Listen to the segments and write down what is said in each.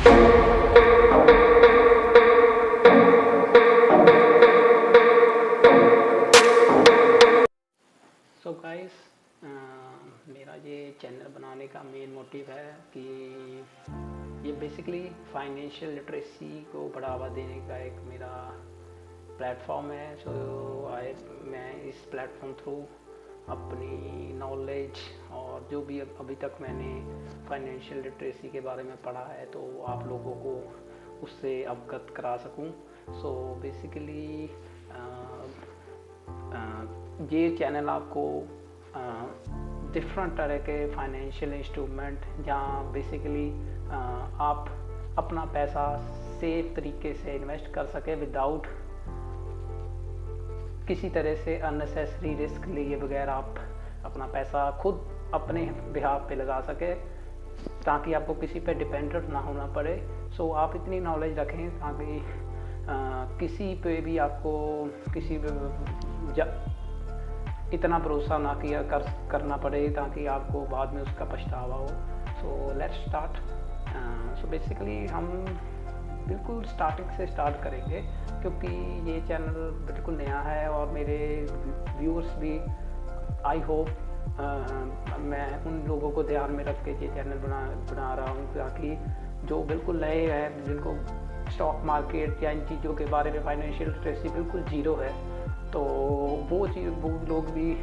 So guys, मेरा ये channel बनाने का मेन मोटिव है कि ये बेसिकली फाइनेंशियल लिटरेसी को बढ़ावा देने का एक मेरा प्लेटफॉर्म है। मैं इस प्लेटफॉर्म थ्रू अपनी नॉलेज और जो भी अभी तक मैंने फाइनेंशियल लिटरेसी के बारे में पढ़ा है तो आप लोगों को उससे अवगत करा सकूं। सो बेसिकली ये चैनल आपको डिफरेंट तरह के फाइनेंशियल इंस्ट्रूमेंट जहाँ बेसिकली आप अपना पैसा सेफ तरीके से इन्वेस्ट कर सके विदाउट किसी तरह से अननेसेसरी रिस्क लिए बगैर आप अपना पैसा खुद अपने बिहाफ पे लगा सके, ताकि आपको किसी पे डिपेंडेंट ना होना पड़े। सो आप इतनी नॉलेज रखें ताकि किसी पे भी आपको इतना भरोसा ना करना पड़े ताकि आपको बाद में उसका पछतावा हो। So let's start. So basically हम बिल्कुल स्टार्टिंग से स्टार्ट करेंगे क्योंकि ये चैनल बिल्कुल नया है और मेरे व्यूअर्स भी आई होप मैं उन लोगों को ध्यान में रख के ये चैनल बना रहा हूँ ताकि जो बिल्कुल नए हैं, जिनको स्टॉक मार्केट या इन चीज़ों के बारे में फाइनेंशियल लिटरेसी बिल्कुल ज़ीरो है, तो वो लोग भी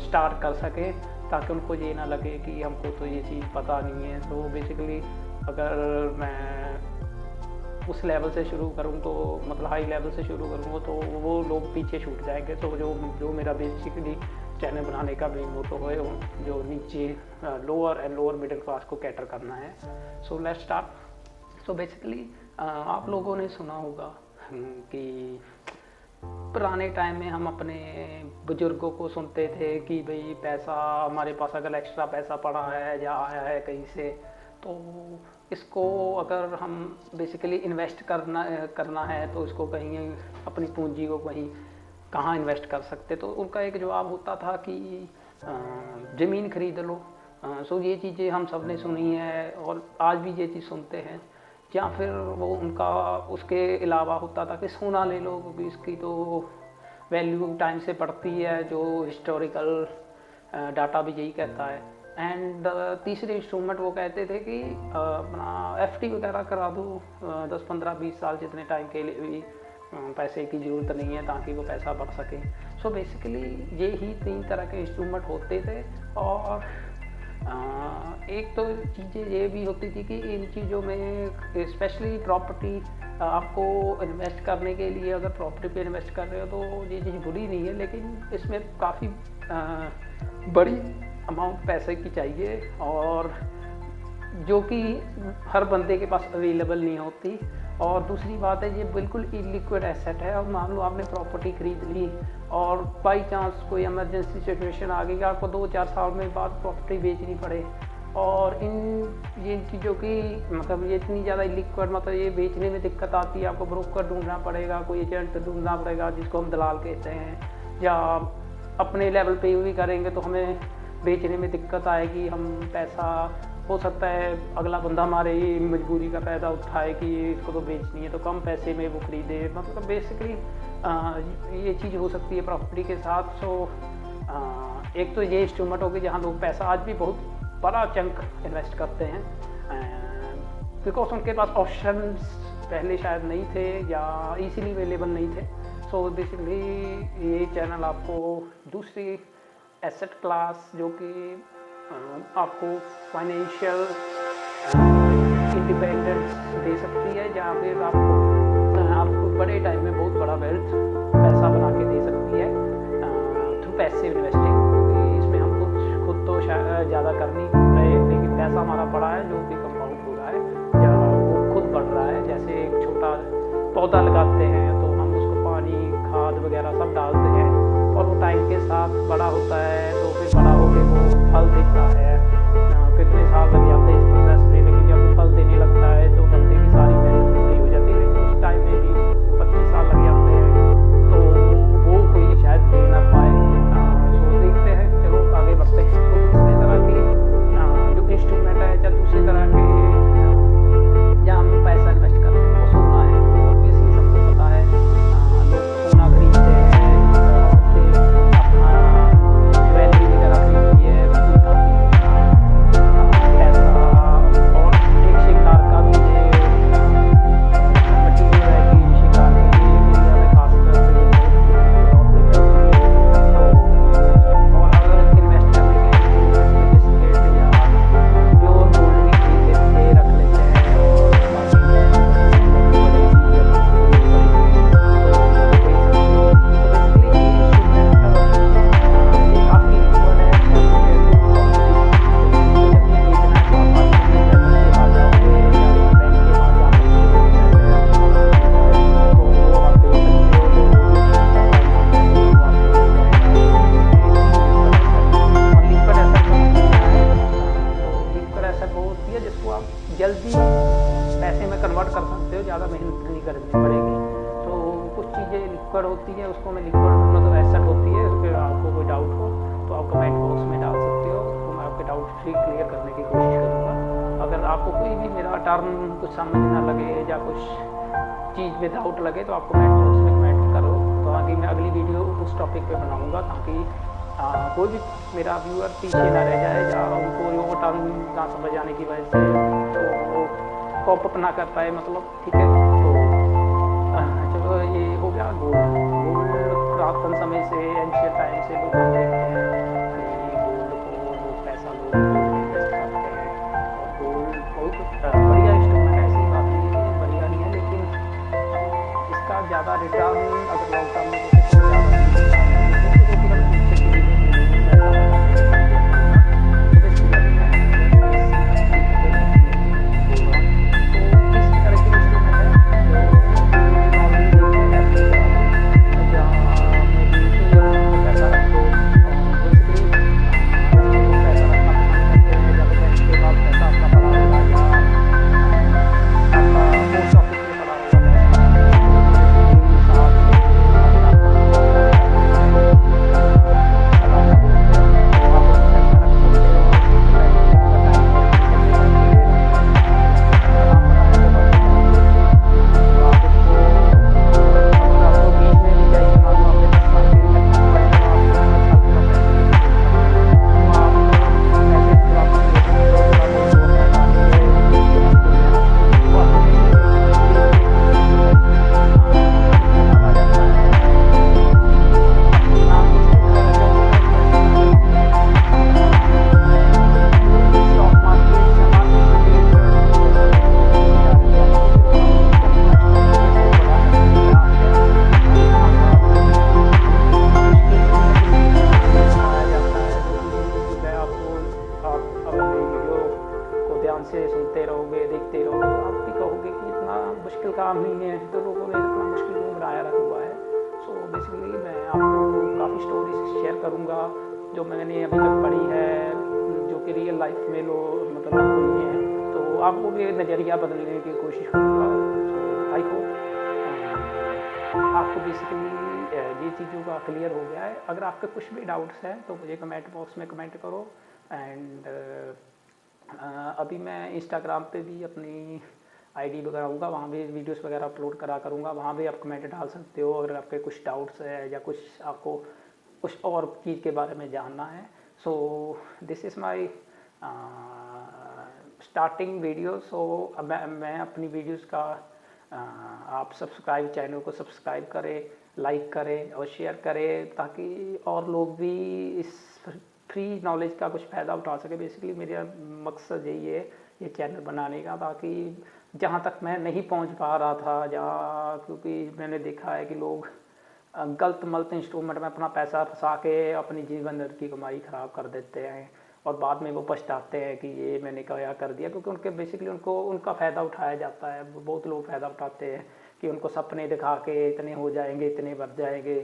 स्टार्ट कर सकें ताकि उनको ये ना लगे कि हमको तो ये चीज़ पता नहीं है। तो बेसिकली अगर मैं उस लेवल से शुरू करूँ तो मतलब हाई लेवल से शुरू करूँगा तो वो लोग पीछे छूट जाएंगे। तो जो मेरा बेसिकली चैनल बनाने का मेन मोटो है जो नीचे lower and lower middle class को कैटर करना है। So let's start. So basically आप लोगों ने सुना होगा कि पुराने टाइम में हम अपने बुजुर्गों को सुनते थे कि भाई पैसा हमारे पास अगर एक्स्ट्रा पैसा पड़ा है या आया है कहीं से तो इसको अगर हम बेसिकली इन्वेस्ट करना है तो इसको कहीं अपनी पूंजी को कहाँ इन्वेस्ट कर सकते। तो उनका एक जवाब होता था कि ज़मीन खरीद लो। सो ये चीज़ें हम सब ने सुनी है और आज भी ये चीज़ सुनते हैं। या फिर वो उनका उसके अलावा होता था कि सोना ले लो क्योंकि इसकी तो वैल्यू टाइम से बढ़ती है, जो हिस्टोरिकल डाटा भी यही कहता है। एंड तीसरे इंस्ट्रूमेंट वो कहते थे कि अपना एफडी वगैरह करा दो 10, 15, 20 साल जितने टाइम के लिए भी पैसे की ज़रूरत नहीं है ताकि वो पैसा बढ़ सके। सो बेसिकली ये ही 3 तरह के इंस्ट्रूमेंट होते थे। और एक तो चीज़ें ये भी होती थी कि इन चीज़ों में स्पेशली प्रॉपर्टी आपको इन्वेस्ट करने के लिए अगर प्रॉपर्टी पे इन्वेस्ट कर रहे हो तो ये चीज़ बुरी नहीं है, लेकिन इसमें काफ़ी बड़ी अमाउंट पैसे की चाहिए और जो कि हर बंदे के पास अवेलेबल नहीं होती। और दूसरी बात है ये बिल्कुल इलिक्विड एसेट है। और मान लो आपने प्रॉपर्टी खरीद ली और बाई चांस कोई इमरजेंसी सिचुएशन आ गई, आपको 2-4 साल में बाद प्रॉपर्टी बेचनी पड़े और ये चीज़ों की मतलब ये इतनी ज़्यादा इलिक्विड मतलब ये बेचने में दिक्कत आती है। आपको ब्रोकर ढूंढना पड़ेगा, कोई एजेंट ढूंढना पड़ेगा जिसको हम दलाल कहते हैं, या अपने लेवल पे भी करेंगे तो हमें बेचने में दिक्कत आएगी। हम पैसा हो सकता है अगला बंदा हमारे ही मजबूरी का फ़ायदा उठाए कि इसको तो बेचनी है तो कम पैसे में वो खरीदे। मतलब बेसिकली ये चीज़ हो सकती है प्रॉपर्टी के साथ। सो एक तो ये इंस्ट्रूमेंट हो गई जहाँ लोग पैसा आज भी बहुत बड़ा चंक इन्वेस्ट करते हैं बिकॉज उनके पास ऑप्शंस पहले शायद नहीं थे या इजीली अवेलेबल नहीं थे। सो बेसिकली ये चैनल आपको दूसरी एसेट क्लास जो कि आपको फाइनेंशियल इंडिपेंडेंस दे सकती है, जहाँ फिर आपको बड़े टाइम में बहुत बड़ा वेल्थ पैसा बना के दे सकती है थ्रू पैसिव इन्वेस्टिंग। क्योंकि इसमें हम खुद तो ज़्यादा कर नहीं रहे, लेकिन पैसा हमारा पड़ा है जो कि कंपाउंड हो रहा है या वो खुद बढ़ रहा है। जैसे एक छोटा पौधा लगाते हैं तो हम उसको पानी, खाद वगैरह सब डालते हैं और वो टाइम के साथ बड़ा होता है तो फिर बड़ा होकर वो फल देता है। कितने साल लग जाते हैं इस प्रोसेस में, लेकिन जब वो फल देने लगता है तो बंदे की सारी मेहनत पूरी हो जाती है, लेकिन उस टाइम में भी 25 साल लग जाते हैं तो वो कोई शायद दे ना पाए। सो देखते हैं, चलो आगे बढ़ते हैं। तो इस तरह की जो इंस्ट्रूमेंट है या दूसरी तरह के आप जल्दी पैसे में कन्वर्ट कर सकते हो, ज़्यादा मेहनत नहीं करनी पड़ेगी। तो कुछ चीज़ें लिक्विड होती है, उसको मैं लिक्विड मतलब एसेट होती है, उसके आपको कोई डाउट हो तो आप कमेंट बॉक्स में डाल सकते हो, तो मैं आपके डाउट फ्री क्लियर करने की कोशिश करूँगा। अगर आपको कोई भी मेरा टर्म कुछ समझ ना लगे या कुछ चीज़ में डाउट लगे तो आप कमेंट बॉक्स में कमेंट करो, तो आगे मैं अगली वीडियो उस टॉपिक पे बनाऊँगा, ताकि कोई भी मेरा व्यूअर पीछे ना रह जाए या उनको वो टर्म ना समझ आने की वजह से तो वो कॉप अप ना कर पाए, मतलब ठीक है। तो चलो ये हो गया गोल्ड। गोल्ड पुरातन समय से एंशियंट टाइम से लोग देखते हैं कि गोल्ड को लोग पैसा लोग इन्वेस्ट करते हैं, और गोल्ड बहुत बढ़िया इंस्ट्रूमेंट है, ऐसी बात नहीं है कि बढ़िया नहीं है, लेकिन इसका ज़्यादा रिटर्न अगर लॉन्ग टर्म में देखें तो ज़्यादा से सुनते रहोगे, देखते रहोगे, तो आप भी कहोगे कि इतना मुश्किल काम नहीं है, तो लोगों ने इतना मुश्किल क्यों बनाया रखा हुआ है। सो बेसिकली मैं आपको काफ़ी स्टोरीज शेयर करूँगा जो मैंने अभी तक पढ़ी है, जो कि रियल लाइफ में लोग मतलब हुई हैं, तो आपको भी नज़रिया बदलने की कोशिश करूँगा। सो आई होप आपको बेसिकली ये चीज़ों का क्लियर हो गया है। अगर आपके कुछ भी डाउट्स हैं तो मुझे कमेंट बॉक्स में कमेंट करो। एंड अभी मैं इंस्टाग्राम पे भी अपनी आईडी बनाऊँगा, वहाँ भी वीडियोस वगैरह अपलोड करा करूँगा, वहाँ भी आप कमेंट डाल सकते हो अगर आपके कुछ डाउट्स है या कुछ आपको कुछ और चीज़ के बारे में जानना है। So this is my starting video. So मैं अपनी वीडियोस का आप चैनल को सब्सक्राइब करें, लाइक करें और शेयर करें, ताकि और लोग भी इस फ्री नॉलेज का कुछ फ़ायदा उठा सके। बेसिकली मेरा मकसद यही है ये चैनल बनाने का, ताकि जहाँ तक मैं नहीं पहुँच पा रहा था, क्योंकि मैंने देखा है कि लोग गलत इंस्ट्रूमेंट में अपना पैसा फंसा के अपनी जीवन भर की कमाई ख़राब कर देते हैं, और बाद में वो पछताते हैं कि ये मैंने क्या कर दिया, क्योंकि उनके बेसिकली उनका फ़ायदा उठाया जाता है। बहुत लोग फ़ायदा उठाते हैं कि उनको सपने दिखा के इतने हो जाएंगे, इतने बढ़ जाएंगे,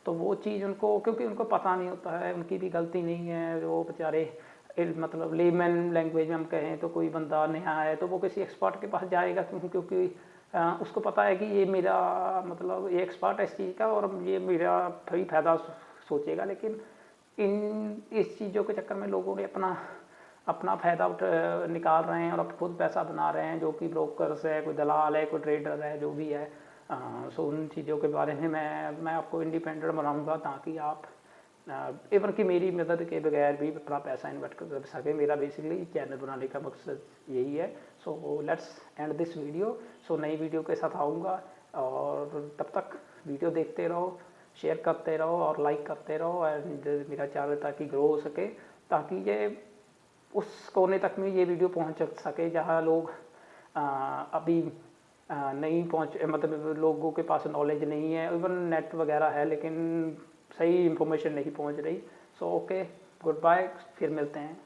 तो वो चीज़ उनको, क्योंकि उनको पता नहीं होता है, उनकी भी गलती नहीं है। वो बेचारे मतलब लेमन लैंग्वेज में हम कहें तो कोई बंदा नया है तो वो किसी एक्सपर्ट के पास जाएगा, क्योंकि उसको पता है कि ये मेरा मतलब ये एक्सपर्ट है इस चीज़ का और ये मेरा फ्री फ़ायदा सोचेगा। लेकिन इस चीज़ों के चक्कर में लोगों ने अपना फ़ायदा निकाल रहे हैं और अब खुद पैसा बना रहे हैं, जो कि ब्रोकर्स है, कोई दलाल है, कोई ट्रेडर है, जो भी है। सो उन चीज़ों के बारे में मैं आपको इंडिपेंडेंट बनाऊंगा, ताकि आप इवन कि मेरी मदद के बगैर भी अपना पैसा इन्वेस्ट कर सके। मेरा बेसिकली चैनल बनाने का मकसद यही है। So let's end this video. So नई वीडियो के साथ आऊँगा, और तब तक वीडियो देखते रहो, शेयर करते रहो और लाइक करते रहो, एंड मेरा चैनल ताकि ग्रो हो सके, ताकि ये उस कोने तक में ये वीडियो पहुंच सके जहां लोग अभी नहीं पहुंच, मतलब लोगों के पास नॉलेज नहीं है, इवन नेट वगैरह है लेकिन सही इन्फॉर्मेशन नहीं पहुंच रही। सो ओके, गुड बाय, फिर मिलते हैं।